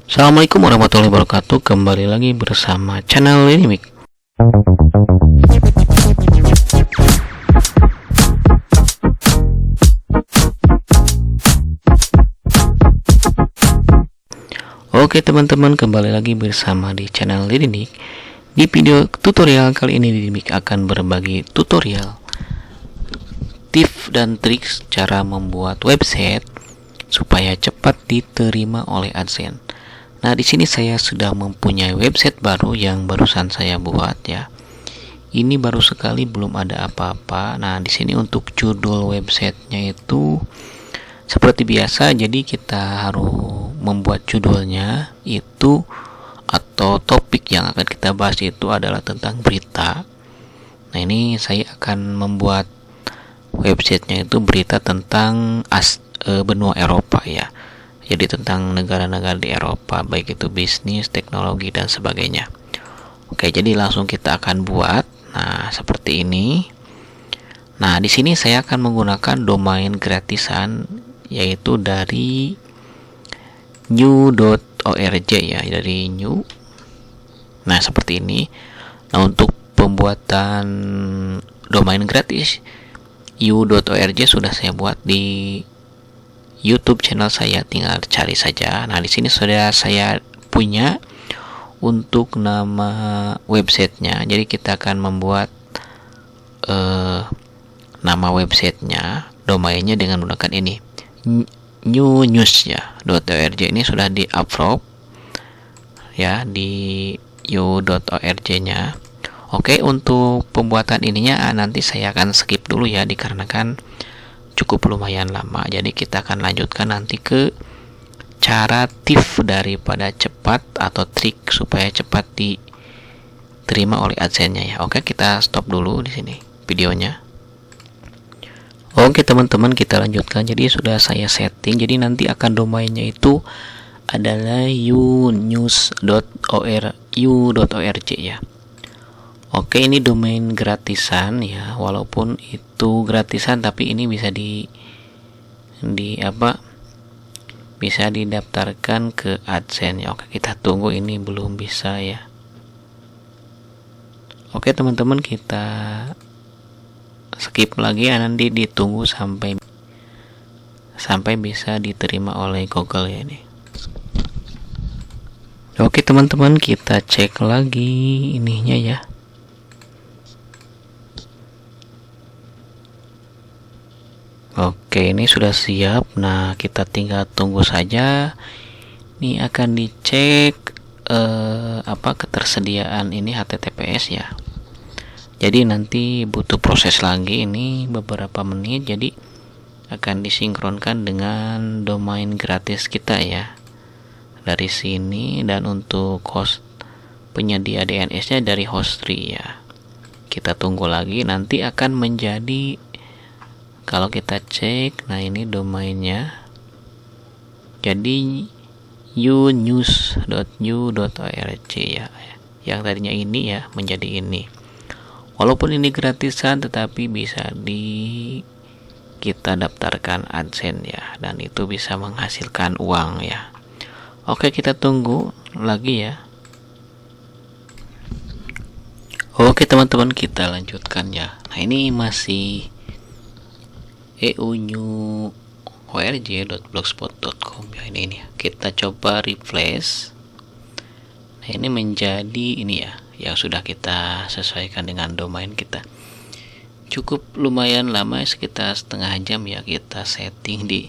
Assalamualaikum warahmatullahi wabarakatuh. Kembali lagi bersama channel ini Mik. Oke teman-teman, kembali lagi bersama di channel Didik. Di video tutorial kali ini Didik akan berbagi tutorial tips dan trik cara membuat website supaya cepat diterima oleh AdSense. Nah, di sini saya sudah mempunyai website baru yang barusan saya buat ya. Ini baru sekali, belum ada apa-apa. Nah, di sini untuk judul websitenya itu seperti biasa, jadi kita harus membuat judulnya itu atau topik yang akan kita bahas itu adalah tentang berita. Nah, ini saya akan membuat websitenya itu berita tentang benua Eropa ya. Jadi tentang negara-negara di Eropa, baik itu bisnis, teknologi dan sebagainya. Oke, jadi langsung kita akan buat. Nah, seperti ini. Nah, di sini saya akan menggunakan domain gratisan yaitu dari new.org ya, dari new. Nah, seperti ini. Nah, untuk pembuatan domain gratis new.org sudah saya buat di YouTube channel saya, tinggal cari saja. Nah, di sini sudah saya punya untuk nama websitenya. Jadi kita akan membuat nama websitenya, domainnya dengan menggunakan ini new news ya .org. Ini sudah di upload ya di new.org nya. Oke, untuk pembuatan ininya nanti saya akan skip dulu ya, dikarenakan cukup lumayan lama. Jadi kita akan lanjutkan nanti ke cara tips daripada cepat atau trik supaya cepat diterima oleh AdSense-nya ya. Oke, kita stop dulu di sini videonya. Oke teman-teman, kita lanjutkan. Jadi sudah saya setting. Jadi nanti akan domainnya itu adalah unews.org ya. Oke, ini domain gratisan ya, walaupun itu gratisan tapi ini bisa bisa didaftarkan ke AdSense ya. Oke, kita tunggu, ini belum bisa ya. Oke teman-teman, kita skip lagi ya, nanti ditunggu sampai bisa diterima oleh Google ya ini. Oke teman-teman, kita cek lagi ininya ya. Oke, ini sudah siap. Nah, kita tinggal tunggu saja. Ini akan dicek ketersediaan ini HTTPS ya. Jadi nanti butuh proses lagi, ini beberapa menit. Jadi akan disinkronkan dengan domain gratis kita ya dari sini, dan untuk host penyedia DNS-nya dari Host3 ya. Kita tunggu lagi, nanti akan menjadi, kalau kita cek, nah ini domainnya jadi unews.new.org ya, yang tadinya ini ya menjadi ini. Walaupun ini gratisan tetapi bisa kita daftarkan AdSense ya, dan itu bisa menghasilkan uang ya. Oke, kita tunggu lagi ya. Oke teman-teman, kita lanjutkan ya. Nah, ini masih eunews.org.blogspot.com ya, ini ya. Kita coba refresh. Nah, ini menjadi ini ya, yang sudah kita sesuaikan dengan domain kita. Cukup lumayan lama, sekitar setengah jam ya kita setting di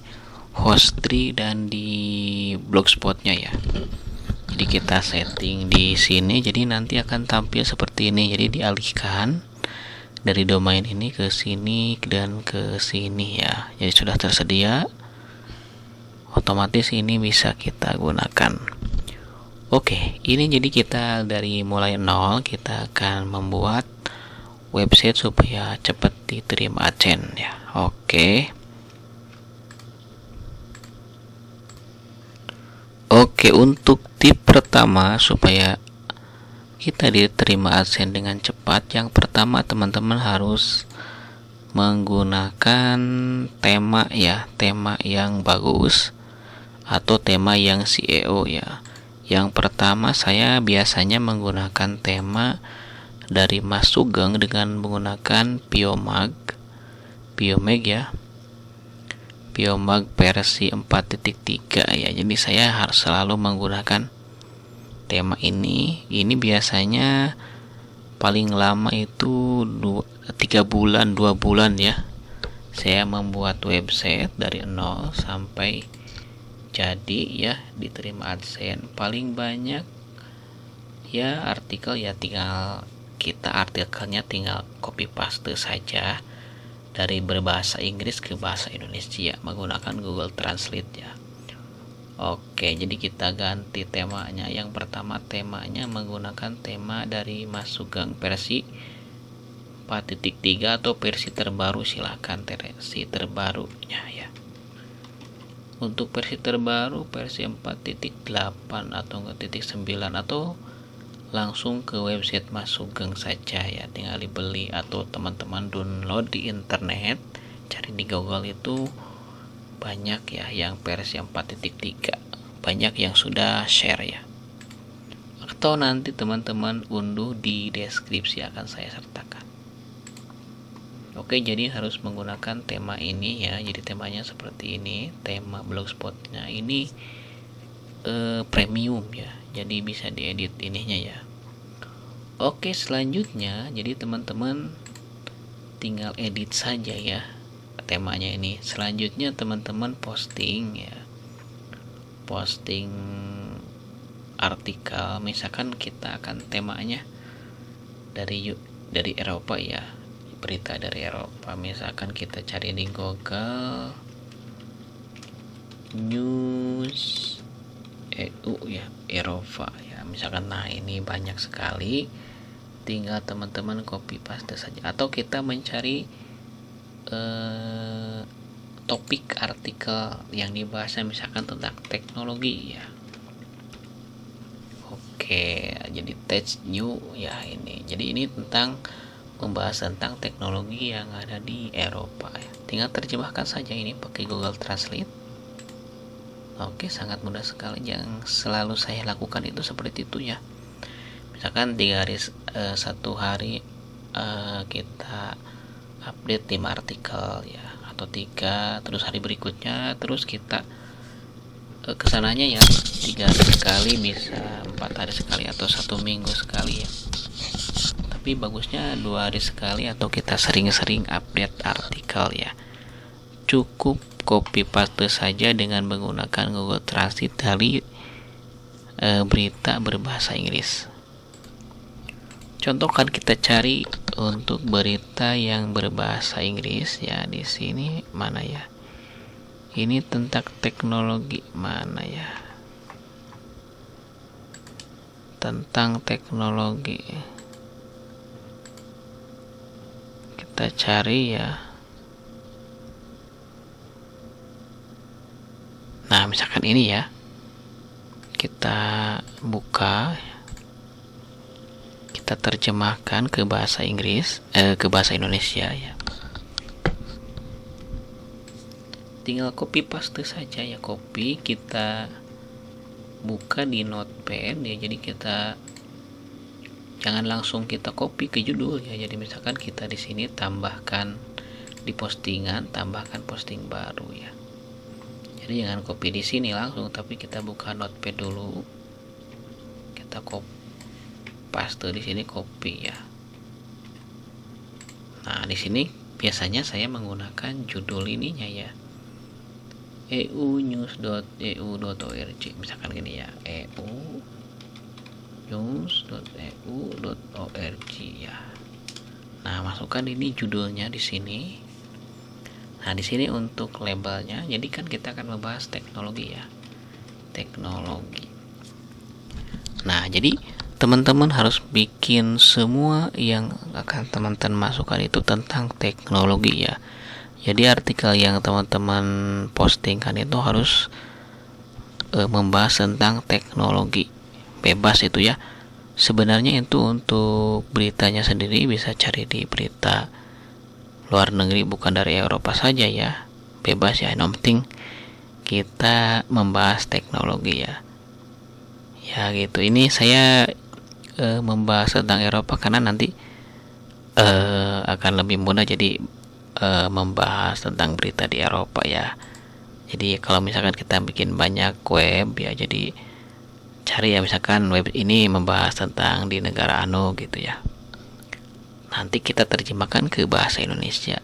Host3 dan di blogspotnya ya. Jadi kita setting di sini, jadi nanti akan tampil seperti ini. Jadi dialihkan dari domain ini ke sini dan ke sini ya. Jadi sudah tersedia, otomatis ini bisa kita gunakan. Oke, ini jadi kita dari mulai nol, kita akan membuat website supaya cepat diterima AdSense ya. Oke, untuk tip pertama supaya kita diterima AdSense dengan cepat, yang pertama teman-teman harus menggunakan tema ya, tema yang bagus atau tema yang SEO ya. Yang pertama, saya biasanya menggunakan tema dari Mas Sugeng dengan menggunakan Piomag ya. Piomag versi 4.3 ya. Jadi saya harus selalu menggunakan tema ini. Ini biasanya paling lama itu 3 bulan, 2 bulan ya. Saya membuat website dari nol sampai jadi ya, diterima AdSense. Paling banyak ya artikel ya, tinggal kita artikelnya tinggal copy paste saja dari berbahasa Inggris ke bahasa Indonesia menggunakan Google Translate ya. Oke, jadi kita ganti temanya. Yang pertama, temanya menggunakan tema dari Mas Sugeng versi 4.3 atau versi terbaru, silahkan versi terbarunya ya. Untuk versi terbaru versi 4.8 atau 4.9 atau langsung ke website Mas Sugeng saja ya, tinggal dibeli atau teman-teman download di internet, cari di Google itu banyak ya yang versi 4.3, banyak yang sudah share ya, atau nanti teman-teman unduh di deskripsi akan saya sertakan. Oke, jadi harus menggunakan tema ini ya. Jadi temanya seperti ini, tema blogspotnya ini premium ya, jadi bisa diedit ininya ya. Oke, selanjutnya jadi teman-teman tinggal edit saja ya temanya ini. Selanjutnya teman-teman posting ya, posting artikel. Misalkan kita akan temanya dari Eropa ya, berita dari Eropa. Misalkan kita cari di Google News EU ya, Eropa ya misalkan. Nah, ini banyak sekali, tinggal teman-teman copy paste saja, atau kita mencari topik artikel yang dibahas misalkan tentang teknologi ya. Oke, jadi tech new ya ini. Jadi ini tentang membahas tentang teknologi yang ada di Eropa ya. Tinggal terjemahkan saja ini pakai Google Translate. Oke, sangat mudah sekali. Yang selalu saya lakukan itu seperti itu ya. Misalkan 3 hari satu hari kita update 5 artikel ya, atau 3, terus hari berikutnya terus kita kesananya ya 3 hari sekali, bisa 4 hari sekali atau 1 minggu sekali ya. Tapi bagusnya 2 hari sekali, atau kita sering-sering update artikel ya. Cukup copy paste saja dengan menggunakan Google Translate dari berita berbahasa Inggris. Contoh kan kita cari untuk berita yang berbahasa Inggris ya, di sini mana ya? Ini tentang teknologi, mana ya? Tentang teknologi. Kita cari ya. Nah, misalkan ini ya. Kita buka, kita terjemahkan ke bahasa Inggris, ke bahasa Indonesia ya. Tinggal copy paste saja ya, copy, kita buka di Notepad ya. Jadi kita jangan langsung kita copy ke judul ya. Jadi misalkan kita di sini tambahkan di postingan, tambahkan posting baru ya. Jadi jangan copy di sini langsung, tapi kita buka Notepad dulu. Kita copy paste di sini, copy ya. Nah, di sini biasanya saya menggunakan judul ininya ya. eunews.eu.org misalkan gini ya, eunews.eu.org ya. Nah, masukkan ini judulnya di sini. Nah, di sini untuk labelnya, jadi kan kita akan membahas teknologi ya. Teknologi. Nah, jadi teman-teman harus bikin semua yang akan teman-teman masukkan itu tentang teknologi ya. Jadi artikel yang teman-teman postingkan itu harus membahas tentang teknologi. Bebas itu ya. Sebenarnya itu untuk beritanya sendiri bisa cari di berita luar negeri, bukan dari Eropa saja ya. Bebas ya, yang penting kita membahas teknologi ya. Ya, Ya gitu. Ini saya membahas tentang Eropa karena nanti akan lebih mudah jadi membahas tentang berita di Eropa ya. Jadi kalau misalkan kita bikin banyak web ya, jadi cari ya misalkan web ini membahas tentang di negara anu gitu ya. Nanti kita terjemahkan ke bahasa Indonesia.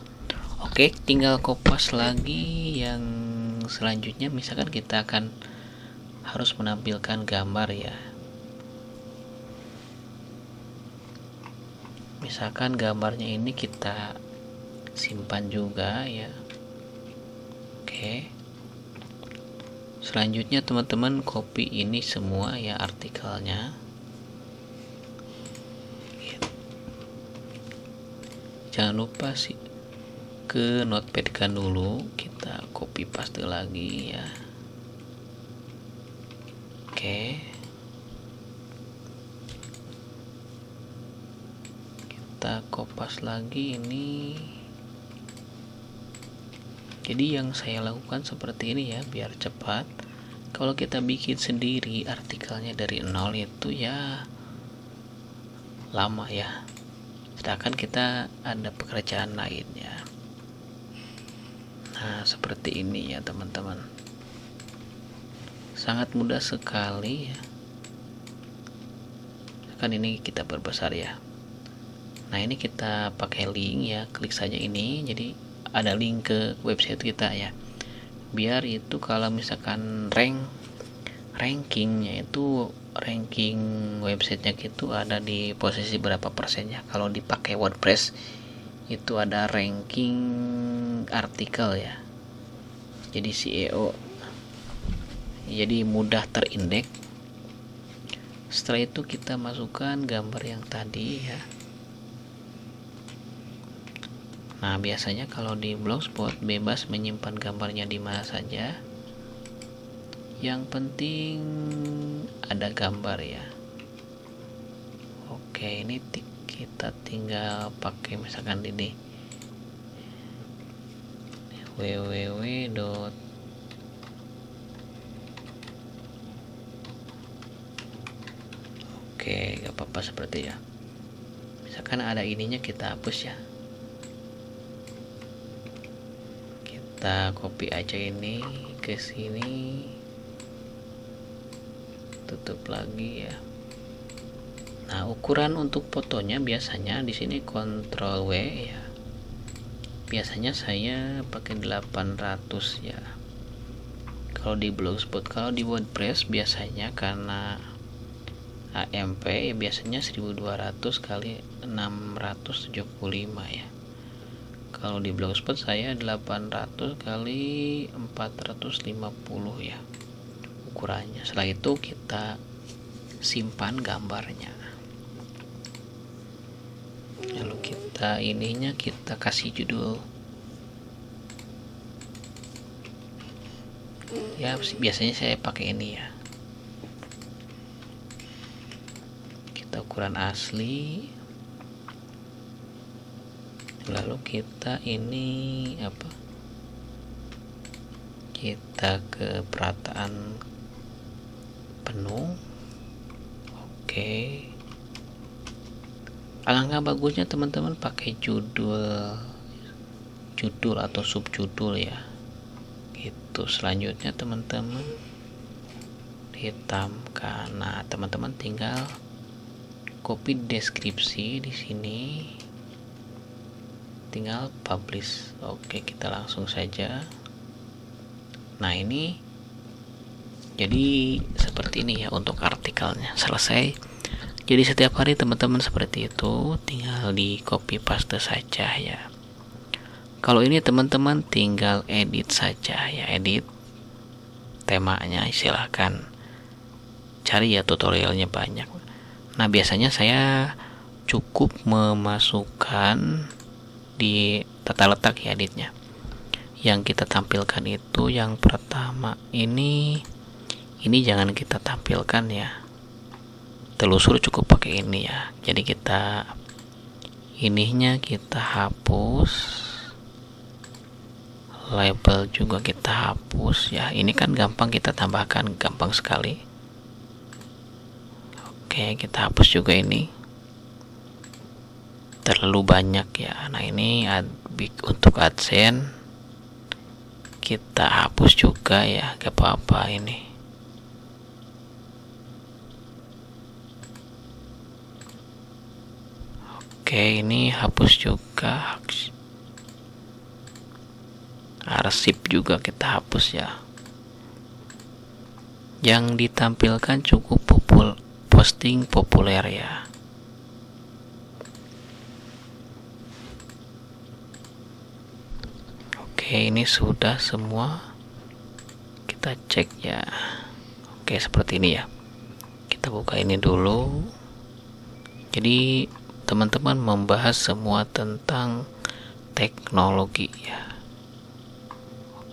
Oke, tinggal kopas lagi yang selanjutnya. Misalkan kita akan harus menampilkan gambar ya. Misalkan gambarnya ini kita simpan juga ya. Oke. Selanjutnya teman-teman copy ini semua ya artikelnya. Jangan lupa sih ke notepad kan dulu, kita copy paste lagi ya. Oke. Kita kopas lagi ini. Jadi yang saya lakukan seperti ini ya, biar cepat. Kalau kita bikin sendiri artikelnya dari nol itu ya lama ya. Sedangkan kita ada pekerjaan lainnya. Nah, seperti ini ya teman-teman. Sangat mudah sekali ya. Kan ini kita perbesar ya. Nah, ini kita pakai link ya, klik saja ini. Jadi ada link ke website kita ya, biar itu kalau misalkan rankingnya itu ranking websitenya gitu ada di posisi berapa persennya. Kalau dipakai WordPress itu ada ranking artikel ya, jadi SEO, jadi mudah terindeks. Setelah itu kita masukkan gambar yang tadi ya. Nah, biasanya kalau di Blogspot bebas menyimpan gambarnya di mana saja. Yang penting ada gambar ya. Oke, ini kita tinggal pakai misalkan ini www. Oke, gak apa-apa seperti ya. Misalkan ada ininya kita hapus ya. Kita copy aja ini ke sini, tutup lagi ya. Nah, ukuran untuk fotonya biasanya di sini Ctrl W ya. Biasanya saya pakai 800 ya. Kalau di Blogspot, kalau di WordPress biasanya karena AMP ya biasanya 1200 kali 675 ya. Kalau di Blogspot saya 800 kali 450 ya ukurannya. Setelah itu kita simpan gambarnya. Lalu kita ininya kita kasih judul. Ya biasanya saya pakai ini ya. Kita ukuran asli. Lalu kita ini apa, kita ke perataan penuh. Oke, alangkah bagusnya teman-teman pakai judul atau subjudul ya gitu. Selanjutnya teman-teman hitamkan. Nah, teman-teman tinggal copy deskripsi di sini, tinggal publish. Oke, kita langsung saja. Nah, ini jadi seperti ini ya untuk artikelnya. Selesai. Jadi setiap hari teman-teman seperti itu, tinggal di copy paste saja ya. Kalau ini teman-teman tinggal edit saja ya, edit temanya, silahkan cari ya, tutorialnya banyak. Nah, biasanya saya cukup memasukkan di tata letak ya editnya. Yang kita tampilkan itu yang pertama ini jangan kita tampilkan ya. Telusur cukup pakai ini ya. Jadi kita ininya kita hapus, label juga kita hapus ya. Ini kan gampang kita tambahkan, gampang sekali. Oke, kita hapus juga ini, terlalu banyak ya. Nah ini untuk AdSense kita hapus juga ya, gak apa-apa ini. Oke, ini hapus juga. Arsip juga kita hapus ya. Yang ditampilkan cukup posting populer ya. Oke, ini sudah semua. Kita cek ya. Oke, seperti ini ya. Kita buka ini dulu. Jadi teman-teman membahas semua tentang teknologi ya.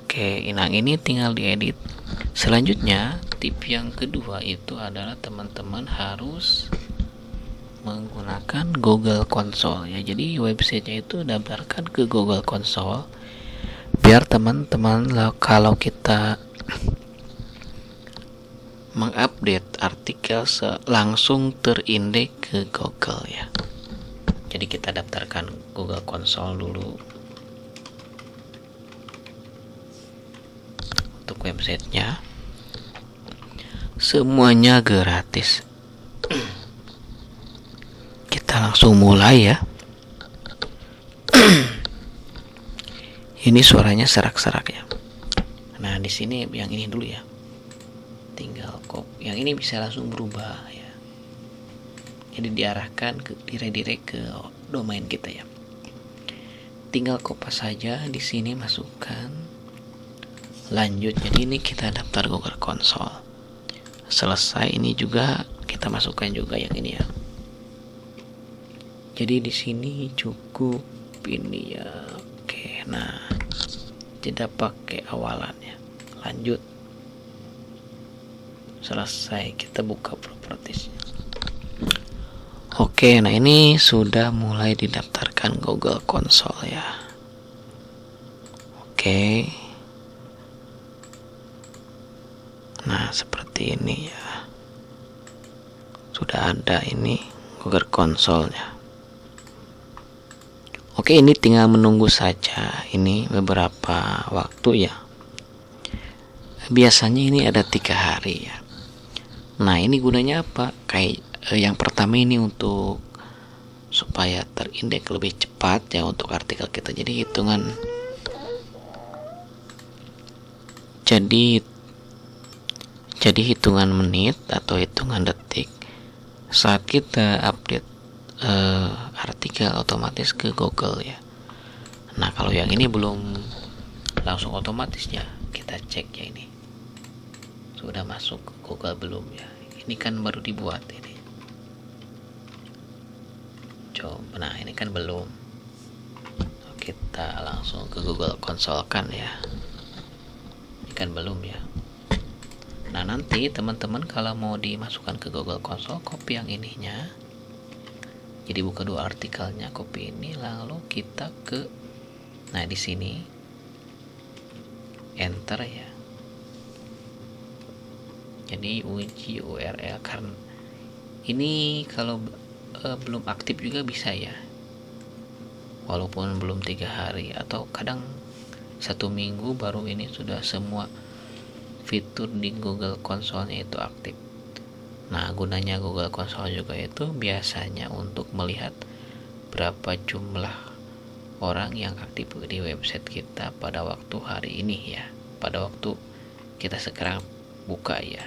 Oke, nah ini tinggal diedit. Selanjutnya, tip yang kedua itu adalah teman-teman harus menggunakan Google Console ya. Jadi websitenya itu daftarkan ke Google Console biar teman-teman kalau kita mengupdate artikel langsung terindeks ke Google ya. Jadi kita daftarkan Google Console dulu untuk websitenya. Semuanya gratis. Kita langsung mulai ya. Ini suaranya serak-serak ya. Nah di sini yang ini dulu ya. Tinggal yang ini bisa langsung berubah ya. Jadi diarahkan ke redirect ke domain kita ya. Tinggal kopas saja di sini, masukkan, lanjut. Jadi ini kita daftar Google Console. Selesai, ini juga kita masukkan juga yang ini ya. Jadi di sini cukup ini ya. Oke, nah tidak pakai awalannya. Lanjut. Selesai, kita buka propertiesnya. Oke, nah ini sudah mulai didaftarkan Google Console ya. Oke. Nah seperti ini ya. Sudah ada ini Google Console-nya. Oke, ini tinggal menunggu saja. Ini beberapa waktu ya. Biasanya ini ada 3 hari ya. Nah ini gunanya apa? Kayak yang pertama ini untuk supaya terindeks lebih cepat ya untuk artikel kita. Jadi hitungan menit atau hitungan detik saat kita update artikel otomatis ke Google ya. Nah kalau yang ini belum langsung otomatis ya, kita cek ya ini sudah masuk ke Google belum ya. Ini kan baru dibuat ini. Coba, nah ini kan belum. Kita langsung ke Google Console kan ya. Ini kan belum ya. Nah nanti teman-teman kalau mau dimasukkan ke Google Console, copy yang ininya. Jadi buka 2 artikelnya, copy ini, lalu kita ke, nah di sini enter ya. Jadi uji URL, karena ini kalau belum aktif juga bisa ya, walaupun belum 3 hari atau kadang 1 minggu baru ini sudah semua fitur di Google Console-nya itu aktif. Nah gunanya Google Console juga itu biasanya untuk melihat berapa jumlah orang yang aktif di website kita pada waktu hari ini ya, pada waktu kita sekarang buka ya.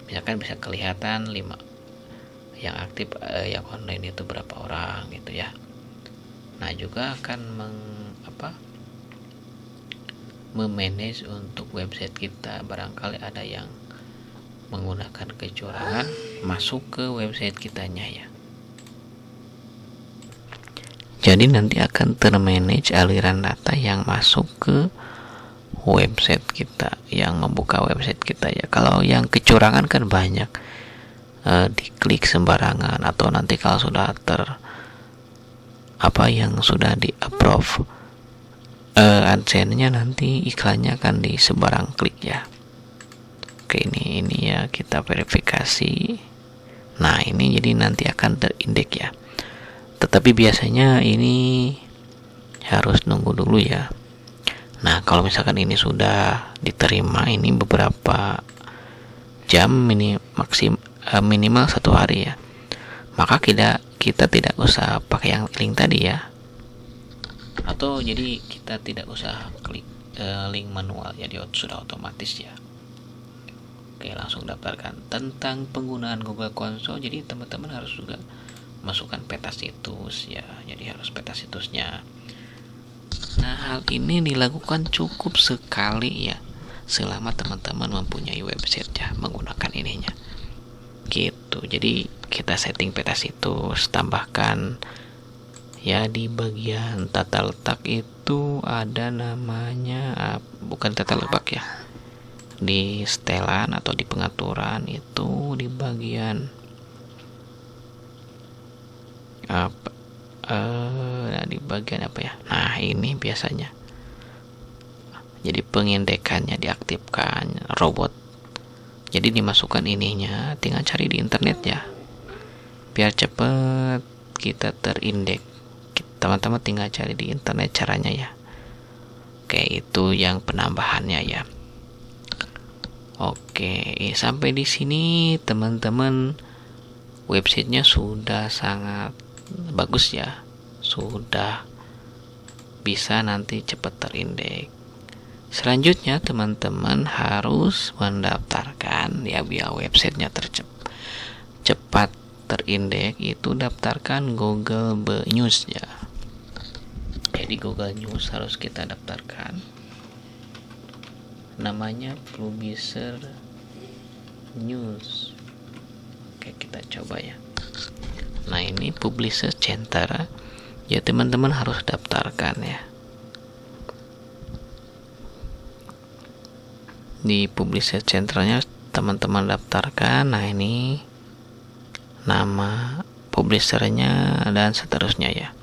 Misalkan bisa kelihatan 5 yang aktif yang online itu berapa orang gitu ya. Nah juga akan memanage untuk website kita, barangkali ada yang menggunakan kecurangan masuk ke website kitanya ya. Jadi nanti akan termanage aliran data yang masuk ke website kita, yang membuka website kita ya. Kalau yang kecurangan kan banyak, diklik sembarangan, atau nanti kalau sudah yang sudah di approve AdSense-nya, nanti iklannya akan di sebarang klik ya. Oke, ini ya kita verifikasi. Nah, ini jadi nanti akan terindeks ya. Tetapi biasanya ini harus nunggu dulu ya. Nah, kalau misalkan ini sudah diterima, ini beberapa jam, ini minimal 1 hari ya, maka kita tidak usah pakai yang link tadi ya, atau jadi kita tidak usah klik link manual, jadi sudah otomatis ya. Oke, langsung daftarkan. Tentang penggunaan Google Console, jadi teman-teman harus juga masukkan peta situs ya, jadi harus peta situsnya. Nah, hal ini dilakukan cukup sekali ya, selama teman-teman mempunyai website ya menggunakan ininya gitu. Jadi kita setting peta situs, tambahkan ya di bagian tata letak itu ada namanya, bukan tata letak ya, di setelan atau di pengaturan itu di bagian apa, di bagian apa ya, nah ini biasanya jadi pengindekannya diaktifkan robot, jadi dimasukkan ininya, tinggal cari di internet ya biar cepet kita terindeks. Teman-teman tinggal cari di internet caranya ya. Oke, itu yang penambahannya ya. Oke, sampai di sini teman-teman, websitenya sudah sangat bagus ya, sudah bisa nanti cepat terindeks. Selanjutnya teman-teman harus mendaftarkan ya, biar websitenya cepat terindeks, itu daftarkan Google News ya. Jadi Google News harus kita daftarkan, namanya Publisher News. Oke, kita coba ya. Nah, ini Publisher Center ya, teman-teman harus daftarkan ya. Di Publisher Centernya teman-teman daftarkan. Nah, ini nama publishernya dan seterusnya ya.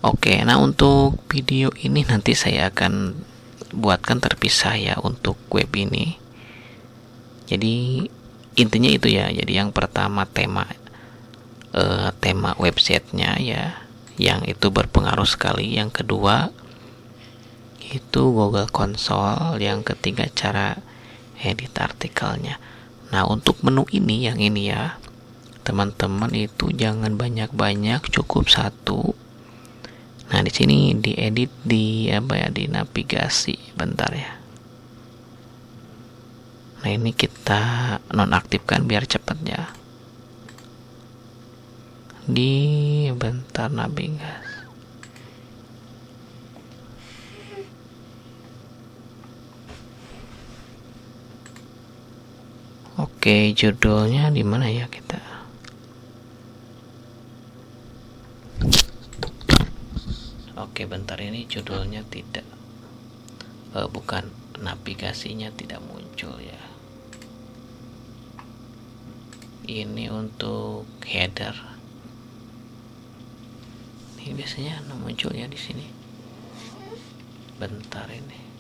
Oke, nah untuk video ini nanti saya akan buatkan terpisah ya untuk web ini. Jadi intinya itu ya. Jadi yang pertama tema websitenya ya, yang itu berpengaruh sekali. Yang kedua itu Google Console. Yang ketiga cara edit artikelnya. Nah, untuk menu ini, yang ini ya teman-teman, itu jangan banyak-banyak, cukup satu. Nah, di sini diedit di navigasi, bentar ya. Nah, ini kita nonaktifkan biar cepat ya. Bentar, navigasi. Oke, judulnya di mana ya kita? Oke, bentar, ini judulnya tidak bukan, navigasinya tidak muncul ya. Ini untuk header. Ini biasanya muncul ya di sini. Bentar ini.